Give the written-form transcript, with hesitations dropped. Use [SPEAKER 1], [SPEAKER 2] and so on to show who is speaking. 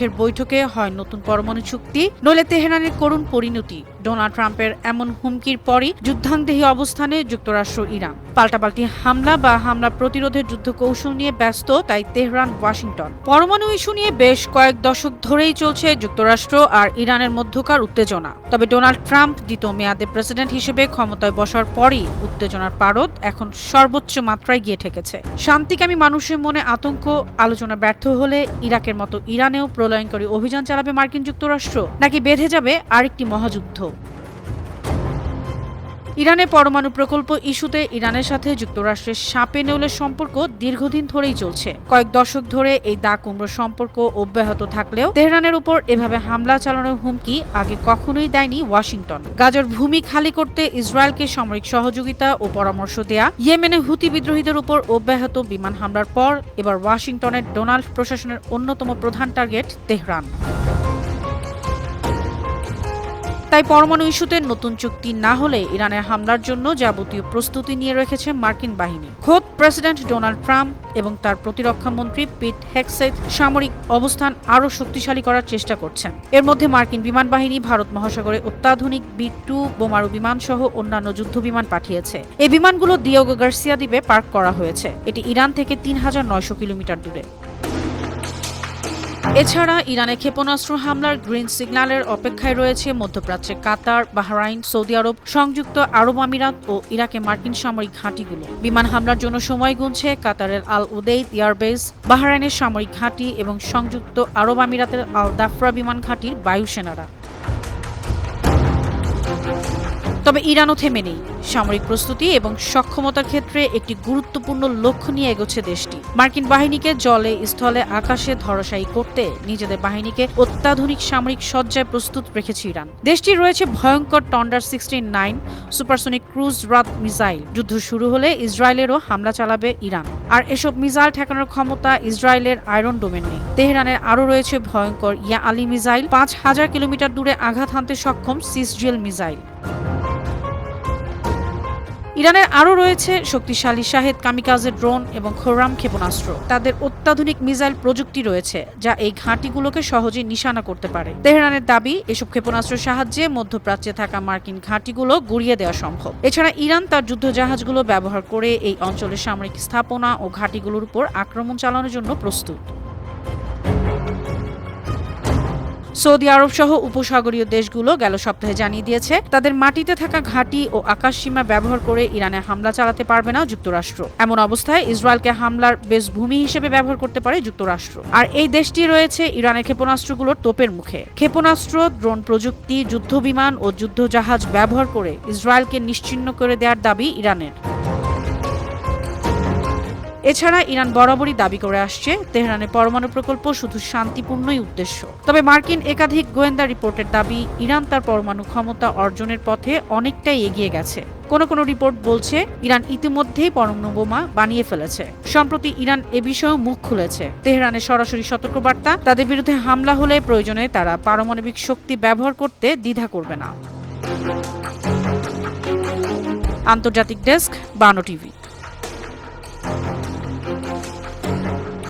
[SPEAKER 1] কক্ষের বৈঠকে হয় নতুন পরমাণু চুক্তি, নইলে তেহরানের করুণ পরিণতি। ডোনাল্ড ট্রাম্পের এমন হুমকির পরই যুদ্ধান্দেহী অবস্থানে যুক্তরাষ্ট্র ইরান। পাল্টাপাল্টি হামলা বা হামলা প্রতিরোধের যুদ্ধ কৌশল নিয়ে ব্যস্ত তাই তেহরান ওয়াশিংটন। পরমাণু ইস্যু নিয়ে বেশ কয়েক দশক ধরেই চলছে যুক্তরাষ্ট্র আর ইরানের মধ্যকার উত্তেজনা। তবে ডোনাল্ড ট্রাম্প দ্বিতীয় মেয়াদে প্রেসিডেন্ট হিসেবে ক্ষমতায় বসার পরই উত্তেজনার পারদ এখন সর্বোচ্চ মাত্রায় গিয়ে ঠেকেছে। শান্তিকামী মানুষের মনে আতঙ্ক, আলোচনা ব্যর্থ হলে ইরাকের মতো ইরানেও প্রলয়ঙ্করী অভিযান চালাবে মার্কিন যুক্তরাষ্ট্র, নাকি বেঁধে যাবে আরেকটি মহাযুদ্ধ। ইরানের পরমাণু প্রকল্প ইস্যুতে ইরানের সাথে যুক্তরাষ্ট্রের সাপে নেউলের সম্পর্ক দীর্ঘদিন ধরেই চলছে। কয়েক দশক ধরে এই দা কুমড়ো সম্পর্ক অব্যাহত থাকলেও তেহরানের উপর এভাবে হামলা চালানোর হুমকি আগে কখনোই দেয়নি ওয়াশিংটন। গাজার ভূমি খালি করতে ইসরায়েলকে সামরিক সহযোগিতা ও পরামর্শ দেয়া, ইয়েমেনে হুতি বিদ্রোহীদের উপর অব্যাহত বিমান হামলার পর এবার ওয়াশিংটনের ডোনাল্ড প্রশাসনের অন্যতম প্রধান টার্গেট তেহরান। তাই পরমাণু ইস্যুতে নতুন চুক্তি না হলে ইরানের হামলার জন্য যাবতীয় প্রস্তুতি নিয়ে রেখেছে মার্কিন বাহিনী। খোদ প্রেসিডেন্ট ডোনাল্ড ট্রাম্প এবং তার প্রতিরক্ষা মন্ত্রী পিট হেগসেথ সামরিক অবস্থান আরও শক্তিশালী করার চেষ্টা করছেন। এর মধ্যে মার্কিন বিমান বাহিনী ভারত মহাসাগরে অত্যাধুনিক B-2 বোমারু বিমান সহ অন্যান্য যুদ্ধ বিমান পাঠিয়েছে। এই বিমানগুলো দিয়েগো গার্সিয়া দ্বীপে পার্ক করা হয়েছে। এটি ইরান থেকে ৩,৯০০ কিলোমিটার দূরে। এছাড়া ইরানের ক্ষেপণাস্ত্র হামলার গ্রিন সিগন্যালের অপেক্ষায় রয়েছে মধ্যপ্রাচ্যে কাতার, বাহরাইন, সৌদি আরব, সংযুক্ত আরব আমিরাত ও ইরাকে মার্কিন সামরিক ঘাঁটিগুলো। বিমান হামলার জন্য সময় গুনছে কাতারের আল উদেইদ এয়ারবেস, বাহরাইনের সামরিক ঘাঁটি এবং সংযুক্ত আরব আমিরাতের আল দাফরা বিমান ঘাঁটির বায়ুসেনারা। তবে ইরানও থেমে নেই। সামরিক প্রস্তুতি এবং সক্ষমতার ক্ষেত্রে একটি গুরুত্বপূর্ণ লক্ষ্য নিয়ে এগোচ্ছে দেশটি। মার্কিন বাহিনীকে জলে, স্থলে, আকাশে ধরাশায়ী করতে নিজেদের বাহিনীকে অত্যাধুনিক সামরিক সজ্জায় প্রস্তুত রেখেছে ইরান। দেশটির রয়েছে ভয়ঙ্কর টন্ডার 69 সুপারসনিক ক্রুজ রাদ মিসাইল। যুদ্ধ শুরু হলে ইসরায়েলেরও হামলা চালাবে ইরান। আর এসব মিসাইল ঠেকানোর ক্ষমতা ইসরায়েলের আয়রন ডোমেন নেই। তেহরানের আরও রয়েছে ভয়ঙ্কর ইয়া আলী মিসাইল, ৫,০০০ কিলোমিটার দূরে আঘাত হানতে সক্ষম সিসজিএল মিসাইল। ইরানের আরও রয়েছে শক্তিশালী শাহেদ কামিকাজে ড্রোন এবং খোরাম ক্ষেপণাস্ত্র। তাদের অত্যাধুনিক মিসাইল প্রযুক্তি রয়েছে যা এই ঘাঁটিগুলোকে সহজেই নিশানা করতে পারে। তেহরানের দাবি, এসব ক্ষেপণাস্ত্রের সাহায্যে মধ্যপ্রাচ্যে থাকা মার্কিন ঘাঁটিগুলো গুড়িয়ে দেওয়া সম্ভব। এছাড়া ইরান তার যুদ্ধজাহাজগুলো ব্যবহার করে এই অঞ্চলের সামরিক স্থাপনা ও ঘাঁটিগুলোর উপর আক্রমণ চালানোর জন্য প্রস্তুত। সৌদি আরব সহ উপসাগরীয় দেশগুলো গেল সপ্তাহে জানিয়ে দিয়েছে তাদের মাটিতে থাকা ঘাঁটি ও আকাশসীমা ব্যবহার করে ইরানে হামলা চালাতে পারবে না যুক্তরাষ্ট্র। এমন অবস্থায় ইসরায়েলকে হামলার বেশ ভূমি হিসেবে ব্যবহার করতে পারে যুক্তরাষ্ট্র। আর এই দেশটি রয়েছে ইরানের ক্ষেপণাস্ত্রগুলোর তোপের মুখে। ক্ষেপণাস্ত্র, ড্রোন প্রযুক্তি, যুদ্ধবিমান ও যুদ্ধজাহাজ ব্যবহার করে ইসরায়েলকে নিশ্চিহ্ন করে দেওয়ার দাবি ইরানের। এছাড়া ইরান বরাবরই দাবি করে আসছে তেহরানের পরমাণু প্রকল্প শুধু শান্তিপূর্ণই উদ্দেশ্য। তবে মার্কিন একাধিক গোয়েন্দা রিপোর্টের দাবি, ইরান তার পরমাণু ক্ষমতা অর্জনের পথে অনেকটাই এগিয়ে গেছে। কোনো রিপোর্ট বলছে ইরান ইতিমধ্যেই পরমাণু বোমা বানিয়ে ফেলেছে। সম্প্রতি ইরান এ বিষয়েও মুখ খুলেছে। তেহরানের সরাসরি সতর্কবার্তা, তাদের বিরুদ্ধে হামলা হলে প্রয়োজনে তারা পারমাণবিক শক্তি ব্যবহার করতে দ্বিধা করবে না। আন্তর্জাতিক ডেস্ক, বানো টিভি।